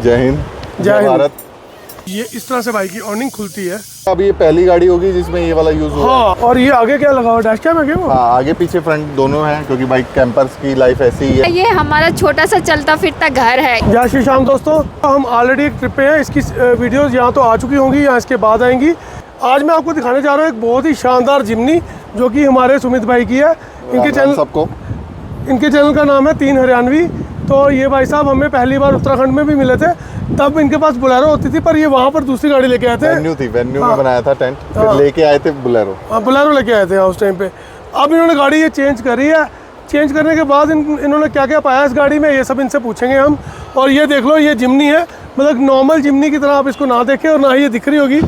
जय हिंद, जय भारत। ये इस तरह से बाइक की अर्निंग खुलती है। अब ये पहली गाड़ी होगी जिसमें ये वाला यूज हुआ। हाँ, और ये आगे क्या लगा हुआ, डैश कैम है क्या वो? हाँ, आगे पीछे फ्रंट दोनों हैं क्योंकि बाइक कैंपर्स की लाइफ ऐसी ही है। ये हमारा छोटा सा चलता फिरता घर है। जय श्री श्याम दोस्तों, हम ऑलरेडी एक ट्रिप पे हैं। इसकी वीडियोस यहाँ तो आ चुकी होंगी या इसके बाद आएंगी। आज मैं आपको दिखाने जा रहा हूँ एक बहुत ही शानदार जिम्नी जो कि हमारे सुमित भाई की है। इनके चैनल का नाम है 3 हरियाणवी। तो ये भाई साहब हमें पहली बार उत्तराखंड में भी मिले थे, तब इनके पास बुलेरो होती थी, पर ये वहाँ पर दूसरी गाड़ी लेके आए थे। वेन्यू में बनाया था टेंट, फिर लेके आए थे बुलेरो। बुलेरो लेके आए थे उस टाइम पे। अब इन्होंने गाड़ी ये चेंज करी है। चेंज करने के बाद इन्होंने क्या क्या पाया इस गाड़ी में, ये सब इनसे पूछेंगे हम। और ये देख लो, ये जिम्नी है, मतलब नॉर्मल जिम्नी की तरह आप इसको ना देखें और ना ही ये दिख रही होगी।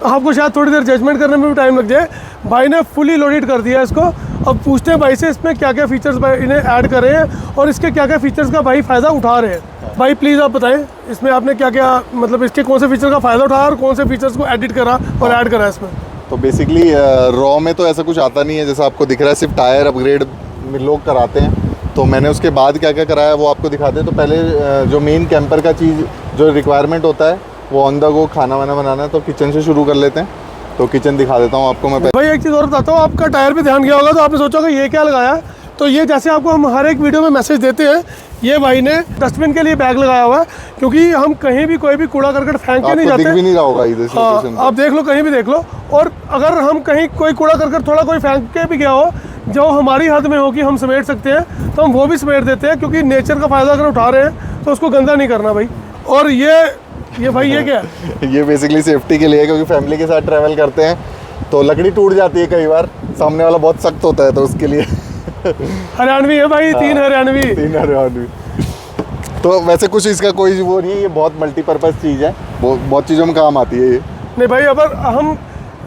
आपको शायद थोड़ी देर जजमेंट करने में भी टाइम लग जाए। भाई ने फुली लोडेड कर दिया इसको। अब पूछते हैं भाई से इसमें क्या क्या फीचर्स भाई इन्हें ऐड करे हैं और इसके क्या क्या फीचर्स का भाई फ़ायदा उठा रहे हैं। भाई प्लीज़ आप बताएं, इसमें आपने क्या क्या, मतलब इसके कौन से फीचर का फ़ायदा उठाया और कौन से फीचर्स को एडिट करा और ऐड करा इसमें? तो बेसिकली रॉ में तो ऐसा कुछ आता नहीं है, जैसा आपको दिख रहा है सिर्फ टायर अपग्रेड लोग कराते हैं। तो मैंने उसके बाद क्या क्या कराया वो आपको दिखाते हैं। तो पहले जो मेन कैंपर का चीज़ जो रिक्वायरमेंट होता है वो ऑन द गो खाना वाना बनाना है, तो किचन से शुरू कर लेते हैं। तो किचन दिखा देता हूँ आपको मैं। भाई एक चीज़ और बताता हूँ, आपका टायर पे ध्यान गया होगा तो आपने सोचा कि ये क्या लगाया। तो ये जैसे आपको हम हर एक वीडियो में मैसेज देते हैं, ये भाई ने डस्टबिन के लिए बैग लगाया हुआ है, क्योंकि हम कहीं भी कोई भी कूड़ा करकट फेंक के नहीं जाते। दिख भी नहीं रहा होगा इधर से। हाँ, आप देख लो, कहीं भी देख लो। और अगर हम कहीं कोई कूड़ा करकट थोड़ा कोई फेंक के भी गया हो जो हमारी हद में हो कि हम समेट सकते हैं, तो हम वो भी समेट देते हैं, क्योंकि नेचर का फ़ायदा अगर उठा रहे हैं तो उसको गंदा नहीं करना भाई। और ये भाई ये क्या है? ये बेसिकली सेफ्टी के लिए है, क्योंकि फैमिली के साथ ट्रैवल करते हैं तो लकड़ी टूट जाती है कई बार, सामने वाला बहुत सख्त होता है, तो उसके लिए हरियाणवी है भाई। 3 हरियाणवी। 3 हरियाणवी। तो वैसे कुछ इसका कोई वो नहीं है, ये बहुत मल्टीपर्पज़ चीज़ है, बहुत चीज़ों में काम आती है ये। नहीं भाई, अगर हम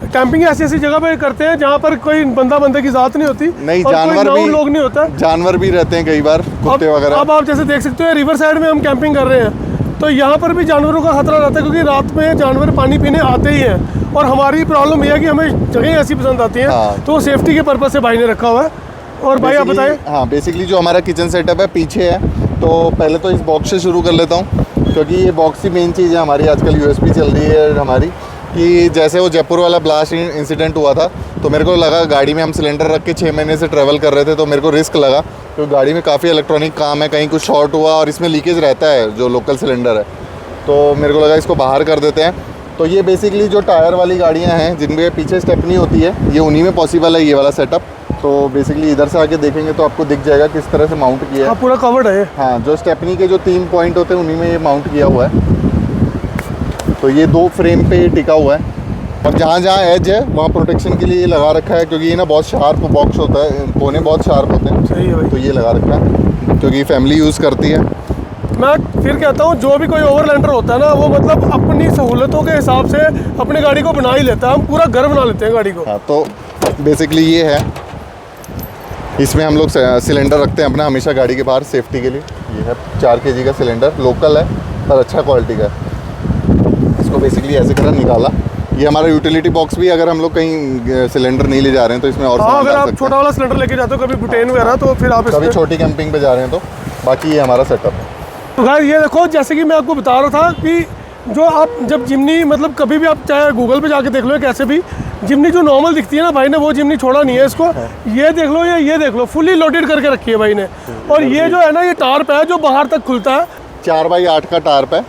कैंपिंग ऐसी जगह पे करते हैं जहाँ पर कोई बंदे की जात नहीं होती, नहीं, और जानवर कोई भी लोग नहीं होता, जानवर भी रहते हैं कई बार, कुत्ते वगैरह। अब आप जैसे देख सकते हो रिवर साइड में हम कैंपिंग कर रहे हैं, तो यहाँ पर भी जानवरों का खतरा रहता है, क्योंकि रात में जानवर पानी पीने आते ही हैं। और हमारी प्रॉब्लम यह है कि हमें जगह ऐसी पसंद आती हैं। हाँ। तो सेफ्टी के पर्पज़ से भाई ने रखा हुआ है। और भाई आप बताएं। हाँ, बेसिकली जो हमारा किचन सेटअप है पीछे है। तो पहले तो इस बॉक्स से शुरू कर लेता हूँ, क्योंकि ये बॉक्स ही मेन चीज़ है हमारी। आजकल यूएसपी चल रही है हमारी, कि जैसे वो जयपुर वाला ब्लास्ट इंसिडेंट हुआ था, तो मेरे को लगा गाड़ी में हम सिलेंडर रख के 6 महीने से ट्रैवल कर रहे थे, तो मेरे को रिस्क लगा, क्योंकि गाड़ी में काफ़ी इलेक्ट्रॉनिक काम है, कहीं कुछ शॉर्ट हुआ और इसमें लीकेज रहता है जो लोकल सिलेंडर है, तो मेरे को लगा इसको बाहर कर देते हैं। तो ये बेसिकली जो टायर वाली गाड़ियाँ हैं जिनके पीछे स्टेपनी होती है, ये उन्हीं में पॉसिबल है ये वाला सेटअप। तो बेसिकली इधर से आके देखेंगे तो आपको दिख जाएगा किस तरह से माउंट किया है। हाँ, पूरा कवर्ड है। हाँ, जो स्टेपनी के जो 3 पॉइंट होते हैं उन्हीं में ये माउंट किया हुआ है। तो ये 2 फ्रेम पे टिका हुआ है, और जहाँ जहाँ एज है वहाँ प्रोटेक्शन के लिए ये लगा रखा है, क्योंकि ये ना बहुत शार्प बॉक्स होता है, कोने बहुत शार्प होते हैं। सही है भाई। तो ये लगा रखा है क्योंकि फैमिली यूज़ करती है। मैं फिर कहता हूँ, जो भी कोई ओवरलैंडर होता है ना, वो मतलब अपनी सहूलतों के हिसाब से अपनी गाड़ी को बना ही लेता है। हम पूरा घर बना लेते हैं गाड़ी को। हाँ, तो बेसिकली ये है, इसमें हम लोग सिलेंडर रखते हैं अपना हमेशा गाड़ी के बाहर सेफ्टी के लिए। ये है 4 kg का सिलेंडर, लोकल है पर अच्छा क्वालिटी का है। इसको बेसिकली ऐसे करा निकाला। ये हमारा यूटिलिटी बॉक्स भी, अगर हम लोग कहीं सिलेंडर नहीं ले जा रहे हैं तो इसमें और हाँ, अगर आप छोटा वाला सिलेंडर लेके जाते हो कभी बुटेन वगैरह, तो फिर आप कभी छोटी कैंपिंग पे जा रहे हैं तो। बाकी ये हमारा सेटअप है। तो खैर ये देखो, जैसे कि मैं आपको बता रहा था कि जो आप जब जिम्नी, मतलब कभी भी आप चाहे गूगल पे जाके देख लो, कैसे भी जिम्नी जो नॉर्मल दिखती है ना, भाई ने वो जिम्नी छोड़ा नहीं है इसको। ये देख लो, ये देख लो, फुली लोडेड करके रखी है भाई ने। और ये जो है ना, ये टार्प है जो बाहर तक खुलता है। 4x8 का टार्प है,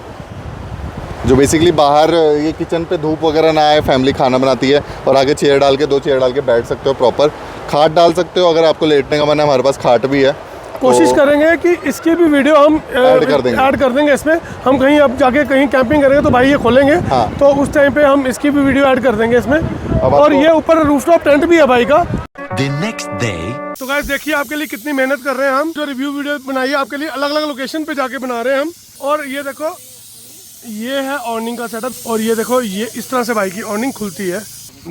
जो बेसिकली बाहर ये किचन पे धूप वगैरह ना आए, फैमिली खाना बनाती है, और आगे चेयर डाल के 2 चेयर डाल के बैठ सकते हो प्रॉपर। खाट डाल सकते हो अगर आपको लेटने का मन है, हमारे पास खाट भी है। कोशिश करेंगे कि इसकी भी वीडियो हम ऐड कर देंगे इसमें। हम कहीं अब जाके कहीं कैंपिंग करेंगे तो भाई ये खोलेंगे। हाँ। तो उस टाइम पे हम इसकी भी वीडियो ऐड कर देंगे इसमें। और ये ऊपर रूफटॉप टेंट भी है भाई का। The next day. तो गाइस देखिए, आपके लिए कितनी मेहनत कर रहे हैं हम। जो रिव्यू वीडियो बनाई है आपके लिए, अलग अलग लोकेशन पे जाके बना रहे हैं हम। और ये देखो, ये है ऑर्निंग का सेटअप। और ये देखो, ये इस तरह से बाइक की ऑर्निंग खुलती है।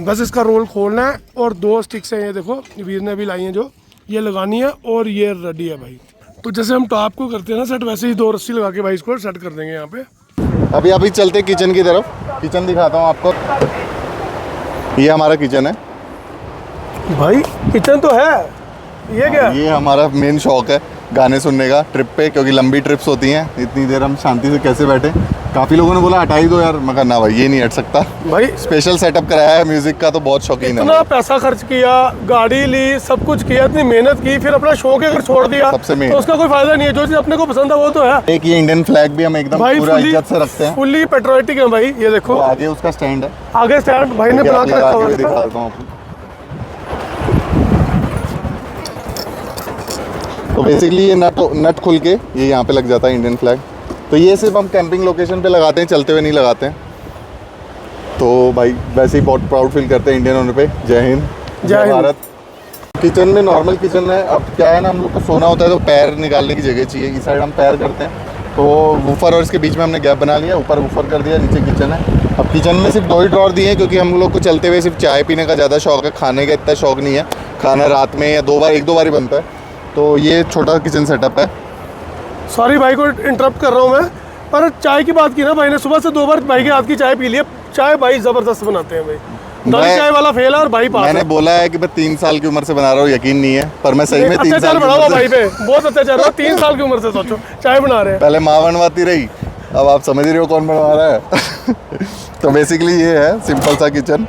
बस इसका रोल खोलना है, और 2 स्टिक्स हैं, ये देखो वीर ने अभी लाई हैं, जो ये लगानी है, और ये रेडी है भाई। तो जैसे हम टॉप को करते हैं ना सेट, वैसे ही 2 रस्सी लगा के भाई इसको सेट कर देंगे यहाँ पे। अभी चलते किचन की तरफ। किचन दिखाता हूँ आपको। ये हमारा किचन है भाई, किचन तो है। ये क्या? ये हमारा मेन शौक है, गाने सुनने का ट्रिप पे, क्योंकि लंबी ट्रिप्स होती हैं, इतनी देर हम शांति से कैसे बैठे। काफ़ी लोगों ने बोला हटा ही दो यार, मगर ना भाई ये नहीं हट सकता भाई। स्पेशल सेटअप कराया है म्यूज़िक का, तो बहुत शौकीन है। इतना पैसा खर्च किया, गाड़ी ली, सब कुछ किया, इतनी मेहनत की, फिर अपना शौक अगर छोड़ दिया सबसे main। तो उसका कोई फायदा नहीं है। जो चीज़ अपने को पसंद है वो तो है एक ये इंडियन फ्लैग भी हम एकदम भाई। पूरा इज्जत से रखते हैं। फुल्ली पेट्रोटिक है भाई, ये देखो वो आगे उसका स्टैंड है, आगे स्टैंड भाई ने बना के रखा हुआ दिखा है। देता हूँ आपको। तो बेसिकली ये नट खुल के ये यहाँ पे लग जाता है इंडियन फ्लैग। तो ये सिर्फ हम कैंपिंग लोकेशन पे लगाते हैं, चलते हुए नहीं लगाते हैं। तो भाई वैसे ही बहुत प्राउड फील करते हैं इंडियन होने पे। जय हिंद, जय हिंद। भारत। किचन में नॉर्मल किचन है। अब क्या है ना, हम लोग को सोना होता है तो पैर निकालने की जगह चाहिए। इस साइड हम पैर करते हैं, तो वूफर और इसके बीच में हमने गैप बना लिया, ऊपर वूफर कर दिया, नीचे किचन है। अब किचन में सिर्फ 2 ही ड्रॉर दिए हैं, क्योंकि हम लोग को चलते हुए सिर्फ चाय पीने का ज़्यादा शौक है, खाने का इतना शौक नहीं है। खाना रात में या 1-2 बार ही बनता है। तो ये छोटा किचन सेटअप है। सॉरी भाई को इंटरप्ट कर रहा हूँ मैं, पर चाय की बात की ना भाई ने, सुबह से 2 बार भाई के हाथ की चाय पी ली है। चाय भाई ज़बरदस्त बनाते हैं भाई, दाल चाय वाला फेल है और भाई पास मैंने है। बोला है कि मैं 3 साल की उम्र से बना रहा हूँ, यकीन नहीं है, पर मैं सही में 3 अत्याचार साल की बढ़ा हुआ उम्र भाई से। पे, बहुत अत्याचार हुआ। 3 साल की उम्र से सोचो चाय बना रहे हैं। पहले माँ बनवाती रही, अब आप समझ रहे हो कौन बनवा रहा है। तो बेसिकली ये है सिंपल सा किचन,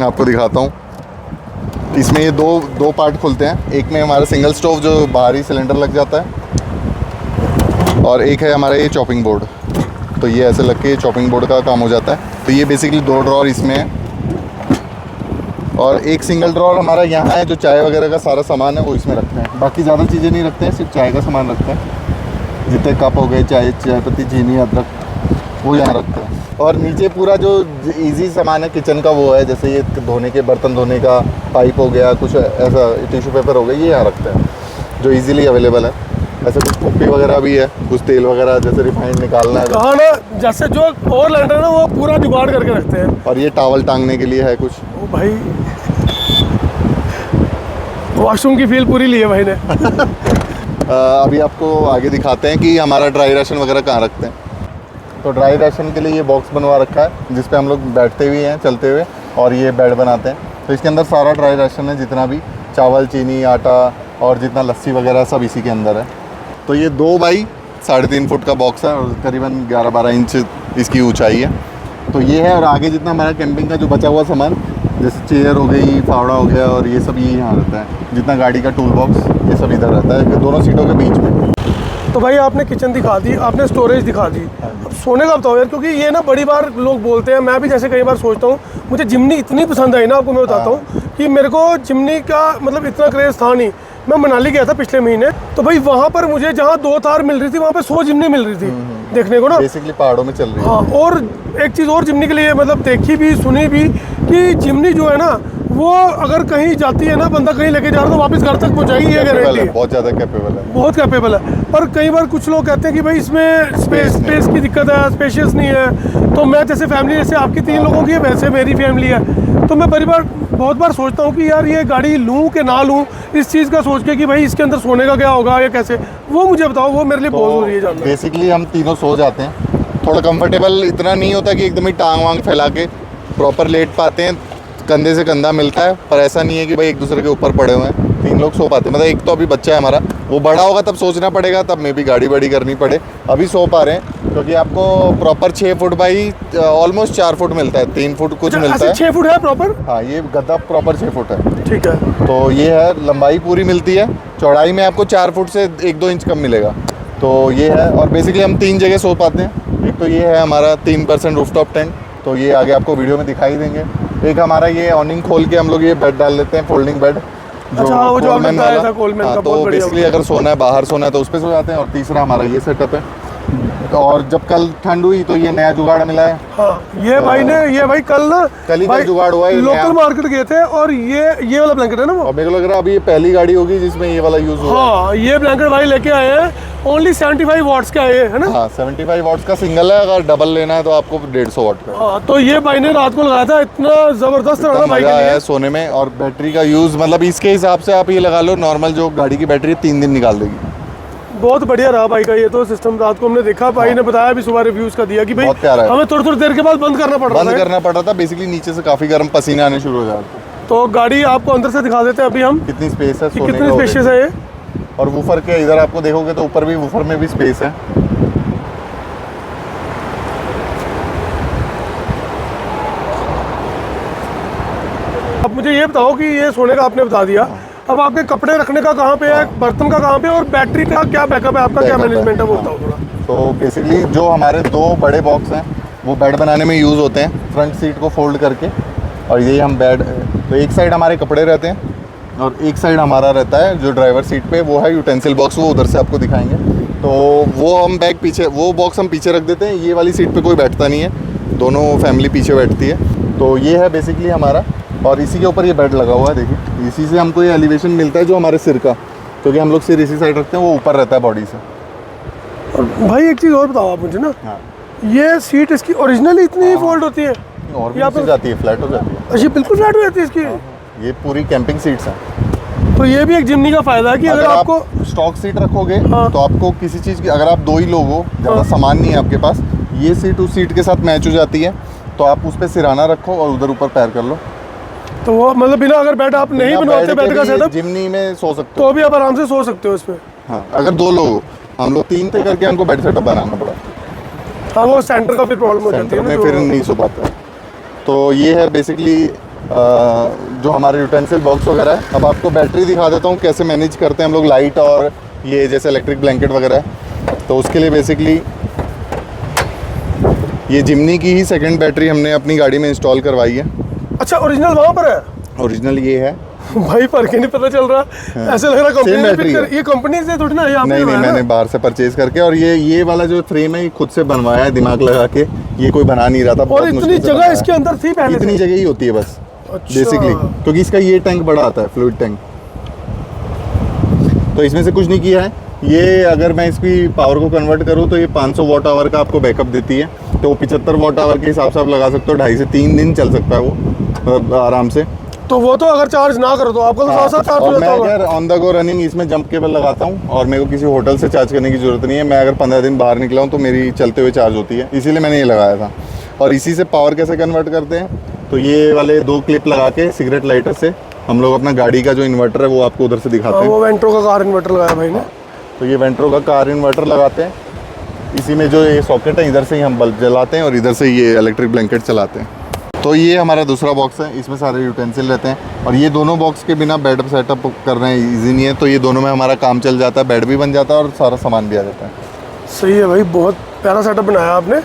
आपको दिखाता हूँ। इसमें ये दो पार्ट खुलते हैं। एक में हमारा सिंगल स्टोव जो बाहरी सिलेंडर लग जाता है, और एक है हमारा ये चॉपिंग बोर्ड। तो ये ऐसे लग के चॉपिंग बोर्ड का काम हो जाता है। तो ये बेसिकली 2 ड्रॉर इसमें है, और एक सिंगल ड्रॉर हमारा यहाँ है, जो चाय वगैरह का सारा सामान है वो इसमें रखते हैं। बाकी ज़्यादा चीज़ें नहीं रखते हैं, सिर्फ चाय का सामान रखते हैं। जितने कप हो गए, चाय पत्ती, चीनी, अदरक, वो यहाँ रखते हैं। और नीचे पूरा जो इजी सामान है किचन का वो है, जैसे ये धोने के, बर्तन धोने का पाइप हो गया, कुछ ऐसा टिश्यू पेपर हो गया, ये यहाँ रखते हैं, जो इजीली अवेलेबल है। ऐसे कुछ कुप्पी वगैरह भी है, कुछ तेल वगैरह जैसे रिफाइंड निकालना है। कहा ना, जैसे जो और लैंडर है ना वो पूरा जुगाड़ करके रखते हैं। और ये टॉवल टांगने के लिए है कुछ। ओ भाई, वॉशरूम की फील पूरी ली है भाई ने। अभी आपको आगे दिखाते हैं कि हमारा ड्राई राशन वगैरह कहाँ रखते हैं। तो ड्राई राशन के लिए ये बॉक्स बनवा रखा है, जिस पे हम लोग बैठते हुए हैं चलते हुए, और ये बेड बनाते हैं। तो इसके अंदर सारा ड्राई राशन है, जितना भी चावल, चीनी, आटा और जितना लस्सी वगैरह सब इसी के अंदर है। तो ये 2 बाई 3.5 फुट का बॉक्स है, और करीबन 11-12 इंच इसकी ऊंचाई है। तो ये है, और आगे जितना हमारा कैंपिंग का जो बचा हुआ सामान, जैसे चेयर हो गई, फावड़ा हो गया, और ये सब ये यहाँ रहता है। जितना गाड़ी का टूल बॉक्स, ये सब इधर रहता है, दोनों सीटों के बीच में। तो भाई आपने किचन दिखा दी, आपने स्टोरेज दिखा दी, अब सोने का बताओ यार, क्योंकि ये ना बड़ी बार लोग बोलते हैं, मैं भी जैसे कई बार सोचता हूँ। मुझे जिमनी इतनी पसंद आई ना, आपको मैं बताता हूँ कि मेरे को जिमनी का मतलब इतना क्रेज़ था नहीं। मैं मनाली गया था पिछले महीने, तो भाई वहाँ पर मुझे जहाँ 2 थार मिल रही थी, वहाँ पे 100 जिमनी मिल रही थी देखने को ना। बेसिकली पहाड़ों में चल रही है। हाँ, और एक चीज़ और जिमनी के लिए मतलब देखी भी सुनी भी कि जिमनी जो है ना, वो अगर कहीं जाती है ना, बंदा कहीं लेके जा रहा है तो वापस घर तक पहुँचाएगी, ये गारंटी है। बहुत ज़्यादा कैपेबल है, बहुत कैपेबल है। पर कई बार कुछ लोग कहते हैं कि भाई इसमें स्पेस की दिक्कत है, स्पेशियस नहीं है। तो मैं जैसे फैमिली, जैसे आपकी 3 लोगों की है, वैसे मेरी फैमिली है, तो मैं बहुत बार सोचता हूँ कि यार ये गाड़ी लूँ कि ना लूँ, इस चीज़ का सोच के कि भाई इसके अंदर सोने का क्या होगा या कैसे, वो मुझे बताओ, वो मेरे लिए बहुत जरूरी है जानना। बेसिकली हम तीनों सो जाते हैं, थोड़ा कंफर्टेबल इतना नहीं होता कि एकदम ही टांग वांग फैला के प्रॉपर लेट पाते हैं, कंधे से कंधा मिलता है, पर ऐसा नहीं है कि भाई एक दूसरे के ऊपर पड़े हुए हैं। 3 लोग सो पाते हैं। मतलब एक तो अभी बच्चा है हमारा, वो बड़ा होगा तब सोचना पड़ेगा, तब में भी गाड़ी बड़ी करनी पड़े। अभी सो पा रहे हैं, क्योंकि आपको proper 6 foot by almost 4 foot मिलता है, 3 फुट कुछ मिलता है। 6 फुट है प्रॉपर? हाँ, ये गद्दा प्रॉपर 6 फुट है। ठीक है। तो ये है, लंबाई पूरी मिलती है, चौड़ाई में आपको 4 फुट से 1-2 इंच कम मिलेगा। तो ये है, और बेसिकली हम 3 जगह सो पाते हैं। एक तो ये है हमारा 3% रूफटॉप टेंट, तो ये आगे आपको वीडियो में दिखाई देंगे। एक हमारा ये ऑनिंग खोल के हम लोग ये बेड डाल लेते हैं, फोल्डिंग बेड। अच्छा, वो जो आपने बताया था कोलमैन का, तो बहुत बढ़िया। बेसिकली अगर सोना है, बाहर सोना है तो उस पर सो जाते हैं। और तीसरा हमारा ये सेटअप है। और जब कल ठंड हुई तो ये नया जुगाड़ मिला है। हाँ, ये भाई कल ही जुगाड़ हुआ है। लोकल मार्केट गए थे, और ये वाला ब्लैंकेट है ना वो। और मेरे को लग रहा है अभी ये पहली गाड़ी होगी जिसमें ये वाला यूज हुआ। हाँ, ये ब्लैंकेट भाई लेके आए हैं, ओनली 75 वाट्स का है ना। हाँ, 75 वाट्स का सिंगल है, अगर डबल लेना है तो आपको 150 वाट का। हाँ, तो ये भाई ने रात को लगाया था, इतना जबरदस्त रहा भाई मजा के आया लिए। सोने में। और बैटरी का यूज मतलब इसके हिसाब से आप ये लगा लो, नॉर्मल जो गाड़ी की बैटरी 3 दिन निकाल देगी। बहुत बढ़िया रहा भाई का ये तो सिस्टम। रात को हमने देखा, भाई ने बताया भी, सुबह रिव्यूज का दिया कि भाई बहुत प्यारा है। हमें थोड़ी देर के बाद बंद करना पड़ रहा था। बेसिकली नीचे से काफी गर्म पसीने आने शुरू हो जाते हैं। तो गाड़ी आपको अंदर से दिखा देते हैं अभी हम, कितनी स्पेस है, कि कितनी स्पेशियस है ये। और वूफर के इधर आपको देखोगे तो ऊपर भी वूफर में भी स्पेस है। अब मुझे ये बताओ कि ये सोने का आपने बता दिया, अब आपके कपड़े रखने का कहाँ पे है, बर्तन का कहाँ पे, और बैटरी का क्या बैकअप है आपका, क्या Backup है। मैनेजमेंट है वो बताओ थोड़ा। तो बेसिकली जो हमारे 2 बड़े बॉक्स हैं वो बेड बनाने में यूज़ होते हैं, फ्रंट सीट को फोल्ड करके, और ये हम बेड, तो एक साइड हमारे कपड़े रहते हैं और एक साइड हमारा रहता है जो ड्राइवर सीट पे, वो है यूटेंसिल बॉक्स, वो उधर से आपको दिखाएंगे। तो वो हम बैग पीछे, वो बॉक्स हम पीछे रख देते हैं, ये वाली सीट पे कोई बैठता नहीं है, दोनों फैमिली पीछे बैठती है। तो ये है बेसिकली हमारा, और इसी के ऊपर ये बेड लगा हुआ है, देखिए इसी से हमको ये एलिवेशन मिलता है जो हमारे सिर का, क्योंकि हम लोग सिर इसी साइड रखते हैं, वो ऊपर रहता है बॉडी से। और भाई एक चीज़ और बताओ आप मुझे ना, हाँ, ये सीट इसकी ओरिजिनली इतनी ही फोल्ड होती है? और भी यहाँ नीचे पर- जाती है, फ्लैट हो जाती है। अच्छा, बिल्कुल फ्लैट हो जाती है इसकी। ये पूरी कैंपिंग सीट्स हैं। तो ये भी एक जिम्नी का फायदा है कि अगर आपको स्टॉक सीट रखोगे हाँ। तो आपको किसी चीज़ की, अगर आप 2 ही लोग हो, ज़्यादा हाँ। सामान नहीं है आपके पास, ये सीट उस सीट के साथ मैच हो जाती है, तो आप उस पर सिराना रखो और उधर ऊपर पैर कर लो। तो वो मतलब बिना अगर बेड आप नहीं बिना बनवाते बेड बेड के का भी सेटअप, जिम्नी में सो सकते तो हो। भी आप आराम से सो सकते हो इस पे। हाँ, अगर 2 लोग हो, हम लोग 3 थे करके हमको बेड सेटअप बनाना पड़ा, हाँ, वो सेंटर का फिर प्रॉब्लम हो जाती सेंटर है ना, में जो- फिर नहीं सो पाता। तो ये है बेसिकली जो हमारे यूटेंसिल बॉक्स वगैरह है। अब आपको बैटरी दिखा देता हूँ कैसे मैनेज करते हैं हम लोग, लाइट और ये जैसे इलेक्ट्रिक ब्लैंकेट वगैरह है। तो उसके लिए बेसिकली ये जिम्नी की ही सेकंड बैटरी हमने अपनी गाड़ी में इंस्टॉल करवाई है। अच्छा, ओरिजिनल वहाँ पर है? ओरिजिनल ये है। भाई फर्क ही नहीं पता चल रहा, ऐसे लग रहा कंपनी Same ने battery pick है। कर, ये कंपनी से थोड़ी ना, ये आपने नहीं बनाया मैंने ना? बाहर से परचेज करके, और ये वाला जो फ्रेम है ये खुद से बनवाया है, दिमाग लगा के, ये कोई बना नहीं रहा था। और बहुत इतनी मुश्किल से जगह बनाया इसके है। अंदर थी पहले इतनी से? जगह ही होती है बस अच्छा। बेसिकली, क्योंकि इसका ये टैंक बड़ा आता है, फ्लूइड टैंक। तो इसमें से कुछ नहीं किया है। ये अगर मैं इसकी पावर को कन्वर्ट करूँ तो ये 500 वॉट आवर का आपको बैकअप देती है, तो 75 वॉट आवर के हिसाब से आप लगा सकते हो, 2.5 से 3 दिन चल सकता है वो, मतलब आराम से। तो वो तो अगर चार्ज ना करो तो आपका तो साथ साथ चार्ज हो और मैं जाता होगा। अगर ऑन द गो रनिंग इसमें जंप केबल लगाता हूँ, और मेरे को किसी होटल से चार्ज करने की ज़रूरत नहीं है। मैं अगर 15 दिन बाहर निकला हूँ तो मेरी चलते हुए चार्ज होती है, इसीलिए मैंने ये लगाया था। और इसी से पावर कैसे कन्वर्ट करते हैं, तो ये वाले 2 क्लिप लगा के सिगरेट लाइटर से हम लोग अपना गाड़ी का जो इन्वर्टर है वो आपको उधर से दिखाते हाँ, हैं। वो वेंट्रो का कार इन्वर्टर लगाया भाई ने। तो ये वेंट्रो का कार इन्वर्टर लगाते हैं, इसी में जो ये सॉकेट है इधर से ही हम बल्ब जलाते हैं और इधर से ये इलेक्ट्रिक ब्लैंकेट चलाते हैं। तो ये हमारा दूसरा बॉक्स है, इसमें सारे यूटेंसिल रहते हैं, और ये दोनों बॉक्स के बिना बेड सेटअप करना इजी नहीं है, तो ये दोनों में हमारा काम चल जाता है, बेड भी बन जाता है और सारा सामान भी आ जाता है। सही है भाई, बहुत प्यारा सेटअप बनाया आपने।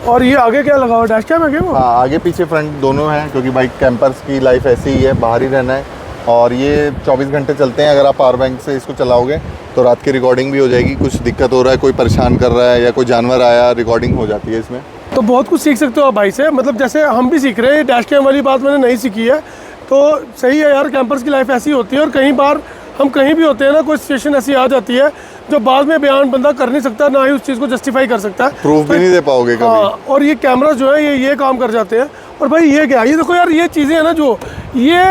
और ये आगे क्या लगा हुआ, डैश कैम है क्या वो? हाँ, आगे पीछे फ्रंट दोनों हैं, क्योंकि बाइक कैंपर्स की लाइफ ऐसी ही है, बाहर ही रहना है, और ये 24 घंटे चलते हैं। अगर आप पावर बैंक से इसको चलाओगे तो रात की रिकॉर्डिंग भी हो जाएगी, कुछ दिक्कत हो रहा है, कोई परेशान कर रहा है या कोई जानवर आया, रिकॉर्डिंग हो जाती है इसमें। तो बहुत कुछ सीख सकते हो आप भाई से, मतलब जैसे हम भी सीख रहे हैं, डैश कैम वाली बात मैंने नहीं सीखी है। तो सही है यार, कैंपर्स की लाइफ ऐसी होती है, और कई बार हम कहीं भी होते हैं ना, कोई सिचुएशन ऐसी आ जाती है जो बाद में बयान बंदा कर नहीं सकता, ना ही उस चीज़ को जस्टिफाई कर सकता है। प्रूफ भी नहीं दे पाओगे कभी। हाँ, और ये कैमरा जो है ये काम कर जाते हैं। और भाई ये क्या, ये देखो यार, ये चीज़ें हैं ना जो ये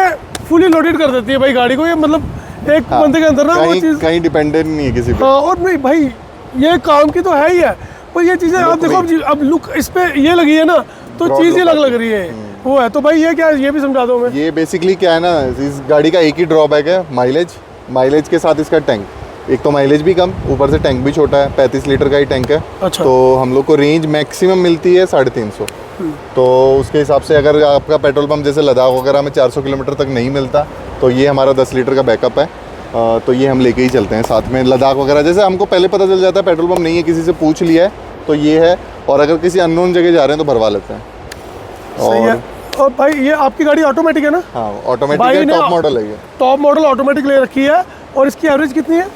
फुली लोडेड कर देती है भाई गाड़ी को, ये मतलब एक हाँ, बंदे के अंदर ना वो कहीं चीज़। कहीं डिपेंडेंट नहीं है किसी पे। हाँ, और नहीं भाई, ये काम की तो है ही है, और ये चीज़ें आप देखो, अब लुक इस पे ये लगी है ना, तो Broad चीज़ ये look अलग लग रही है, वो है। तो भाई ये क्या है, ये भी समझा दो मैं। ये बेसिकली क्या है ना, इस गाड़ी का एक ही ड्रॉबैक है, माइलेज के साथ इसका टैंक। एक तो माइलेज भी कम, ऊपर से टैंक भी छोटा है, 35 लीटर का ही टैंक है। अच्छा। तो हम लोग को रेंज मैक्सिमम मिलती है 350। तो उसके हिसाब से अगर आपका पेट्रोल पंप जैसे लद्दाख वगैरह में 400 किलोमीटर तक नहीं मिलता, तो ये हमारा 10 लीटर का बैकअप है। तो ये हम लेके ही चलते हैं साथ में। लद्दाख वगैरह जैसे हमको पहले पता चल जाता है पेट्रोल पंप नहीं है, किसी से पूछ लिया है तो ये है, और अगर किसी अननोन जगह जा रहे हैं तो भरवा लेते हैं। सही है। और भाई ये आपकी गाड़ी ऑटोमेटिक है ना? हाँ, ऑटोमेटिक भाई है, ने टॉप मॉडल है ये। टॉप मॉडल ऑटोमेटिक ले रखी है। और इसकी एवरेज कितनी है?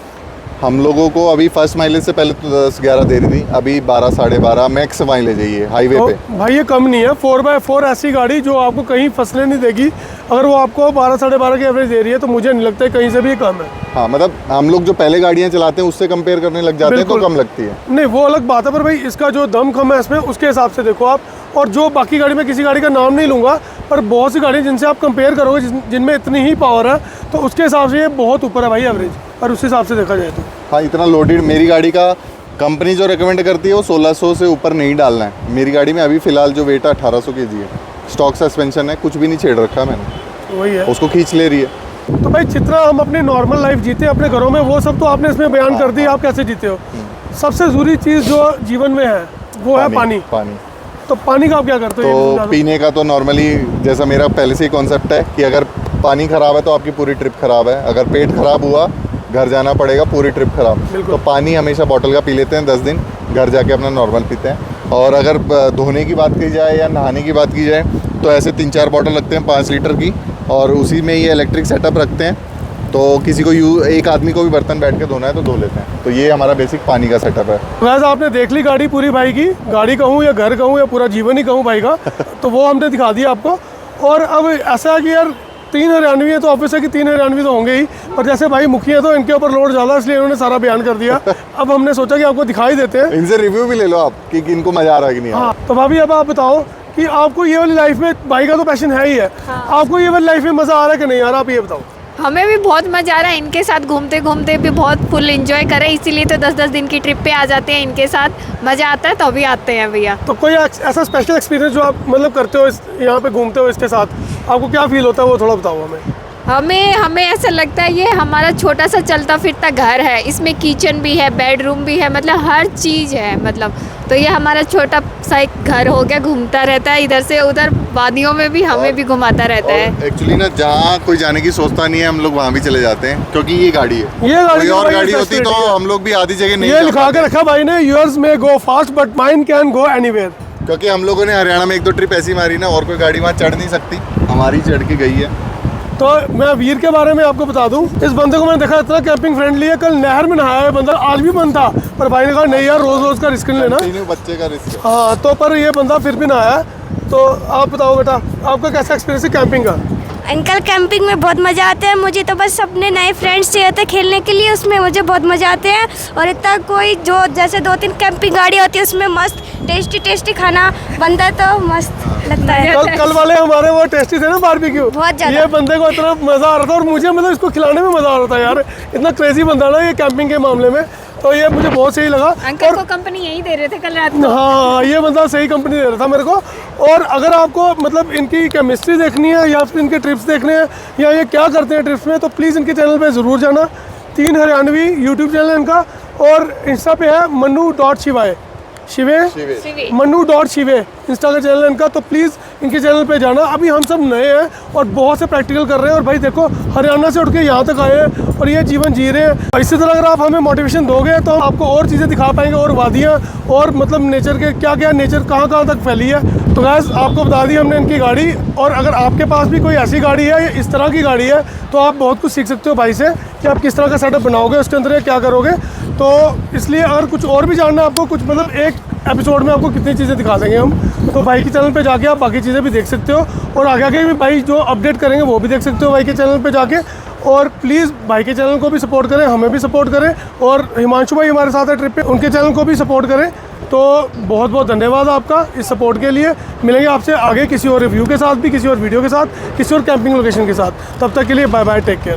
हम लोगों को अभी फर्स्ट माइलेज से पहले तो 10-11 दे रही थी, अभी 12 साढ़े 12 मैक्स माइलेज है ये हाईवे तो पे। भाई ये कम नहीं है, 4x4 ऐसी गाड़ी जो आपको कहीं फसले नहीं देगी। अगर वो आपको 12 साढ़े 12 की एवरेज दे रही है तो मुझे नहीं लगता है कहीं से भी ये कम है। हाँ, मतलब हम लोग जो पहले गाड़ियाँ चलाते हैं उससे कंपेयर करने लग जाते हैं तो बिल्कुल। कम लगती है। नहीं, वो अलग बात है, पर भाई इसका जो दम खम है इसमें, उसके हिसाब से देखो आप। और जो बाकी गाड़ी में, किसी गाड़ी का नाम नहीं लूँगा, पर बहुत सी गाड़ी जिनसे आप कंपेयर करोगे जिनमें इतनी ही पावर है, तो उसके हिसाब से ये बहुत ऊपर है भाई एवरेज, और उस हिसाब से देखा जाए तो। हाँ, इतना लोडेड मेरी गाड़ी का कंपनी जो रिकमेंड करती है वो 1600 से ऊपर नहीं डालना है। मेरी गाड़ी में अभी फ़िलहाल जो वेट है 1800 kg है। स्टॉक सस्पेंशन है, कुछ भी नहीं छेड़ रखा मैंने, वही है। उसको खींच ले रही है। तो भाई जितना हम अपनी नॉर्मल लाइफ जीते हैं अपने घरों में, वो सब तो आपने इसमें बयान कर दी आप कैसे जीते हो। सबसे ज़रूरी चीज़ जो जीवन में है वो है पानी। तो पानी का आप क्या करते हो? तो पीने का तो नॉर्मली जैसा मेरा पहले से ही कॉन्सेप्ट है कि अगर पानी ख़राब है तो आपकी पूरी ट्रिप ख़राब है। अगर पेट ख़राब हुआ घर जाना पड़ेगा, पूरी ट्रिप ख़राब। तो पानी हमेशा बॉटल का पी लेते हैं 10 दिन, घर जाके अपना नॉर्मल पीते हैं। और अगर धोने की बात की जाए या नहाने की बात की जाए तो ऐसे 3-4 बॉटल रखते हैं 5 लीटर की, और उसी में ये इलेक्ट्रिक सेटअप रखते हैं। तो किसी को एक आदमी को भी बर्तन बैठ के धोना है तो धो लेते हैं। तो ये हमारा बेसिक पानी का सेटअप है। वैसे आपने देख ली गाड़ी पूरी भाई की, गाड़ी कहूँ या घर कहूँ या पूरा जीवन ही कहूँ भाई का, तो वो हमने दिखा दिया आपको। और अब ऐसा है कि यार 3 हरियाणवी है तो ऑफिस है कि 3 हरियाणवी तो होंगे ही, पर जैसे भाई मुखी है तो इनके ऊपर लोड ज़्यादा, इसलिए इन्होंने सारा बयान कर दिया। अब हमने सोचा कि आपको दिखाई देते हैं, इनसे रिव्यू भी ले लो आप कि इनको मज़ा आ रहा है कि नहीं आ रहा। हाँ। तो भाभी अब आप बताओ कि आपको ये वाली लाइफ में, भाई का तो पैशन है ही है, आपको ये वाली लाइफ में मज़ा आ रहा है कि नहीं आ रहा, आप ये बताओ। हमें भी बहुत मज़ा आ रहा है, इनके साथ घूमते घूमते भी बहुत फुल एंजॉय करें, इसीलिए तो 10-10 दिन की ट्रिप पे आ जाते हैं। इनके साथ मज़ा आता है तो अभी आते हैं भैया। तो कोई ऐसा स्पेशल एक्सपीरियंस जो आप मतलब करते हो यहाँ पे घूमते हो इसके साथ, आपको क्या फील होता है वो थोड़ा बताओ हमें। हमें ऐसा लगता है ये हमारा छोटा सा चलता फिरता घर है, इसमें किचन भी है, बेडरूम भी है, मतलब हर चीज़ है। मतलब तो ये हमारा छोटा सा एक घर हो गया, घूमता रहता है इधर से उधर, वादियों में भी हमें भी घुमाता रहता है। एक्चुअली ना जहाँ कोई जाने की सोचता नहीं है हम लोग वहाँ भी चले जाते हैं, क्योंकि ये गाड़ी है। ये गाड़ी कोई और गाड़ी होती तो हम लोग भी आधी जगह नहीं ये जा लिखा पाते। के रखा भाई ने, योर्स में गो fast but mine can go anywhere. क्योंकि हम लोगों ने हरियाणा में 1-2 ट्रिप ऐसी मारी ना, और कोई गाड़ी वहाँ चढ़ नहीं सकती, हमारी चढ़ के गई है। तो मैं वीर के बारे में आपको बता दूं, इस बंदे को मैंने देखा इतना कैंपिंग फ्रेंडली है। कल नहर में नहाया है बंदा, आज भी मन था, पर भाई ने कहा नहीं यार रोज रोज का रिस्क नहीं लेना। बच्चे का रिस्क। हाँ, तो पर ये बंदा फिर भी नहाया। तो आप बताओ बेटा, आपका कैसा एक्सपीरियंस है कैंपिंग का? अंकल कैंपिंग में बहुत मज़ा आता है मुझे, तो बस अपने नए फ्रेंड्स चाहिए होते हैं खेलने के लिए, उसमें मुझे बहुत मज़ा आते हैं। और इतना कोई जो जैसे 2-3 कैंपिंग गाड़ी होती है उसमें मस्त टेस्टी खाना बनता है तो मस्त लगता है। कल वाले हमारे वो टेस्टी थे ना बारबेक्यू, बहुत ज़्यादा। ये बंदे को इतना मज़ा आ रहा था और मुझे मतलब इसको खिलाने में मज़ा आ रहा था यार, इतना क्रेजी बंदा ना ये कैंपिंग के मामले में। तो ये मुझे बहुत सही लगा। अंकल को कंपनी यही दे रहे थे कल रात को। हाँ, ये बंदा सही कंपनी दे रहा था मेरे को। और अगर आपको मतलब इनकी केमिस्ट्री देखनी है या फिर इनके ट्रिप्स देखने हैं या ये क्या करते हैं ट्रिप्स में, तो प्लीज़ इनके चैनल पे ज़रूर जाना। 3 हरियाणवी यूट्यूब चैनल है इनका, और इंस्टा पे है manu.shivaye, manu.shivaye इंस्टा का चैनल है इनका। तो प्लीज़ इनके चैनल पे जाना। अभी हम सब नए हैं और बहुत से प्रैक्टिकल कर रहे हैं, और भाई देखो हरियाणा से उठ के यहाँ तक आए हैं और ये जीवन जी रहे हैं। इसी तरह अगर आप हमें मोटिवेशन दोगे तो हम आपको और चीज़ें दिखा पाएंगे, और वादियाँ और मतलब नेचर के क्या क्या, नेचर कहाँ तक फैली है। तो गैस आपको बता दी हमने इनकी गाड़ी, और अगर आपके पास भी कोई ऐसी गाड़ी है या इस तरह की गाड़ी है तो आप बहुत कुछ सीख सकते हो भाई से कि आप किस तरह का सेटअप बनाओगे, उसके अंदर ये क्या करोगे। तो इसलिए अगर कुछ और भी जानना है आपको, कुछ मतलब एक एपिसोड में आपको कितनी चीज़ें दिखा देंगे हम, तो भाई के चैनल पे जाके आप बाकी चीज़ें भी देख सकते हो, और आगे भी भाई जो अपडेट करेंगे वो भी देख सकते हो भाई के चैनल पे जाके। और प्लीज़ भाई के चैनल को भी सपोर्ट करें, हमें भी सपोर्ट करें, और हिमांशु भाई हमारे साथ है ट्रिप पे, उनके चैनल को भी सपोर्ट करें। तो बहुत बहुत धन्यवाद आपका इस सपोर्ट के लिए। मिलेंगे आपसे आगे किसी और रिव्यू के साथ भी, किसी और वीडियो के साथ, किसी और कैंपिंग लोकेशन के साथ। तब तक के लिए बाय बाय, टेक केयर।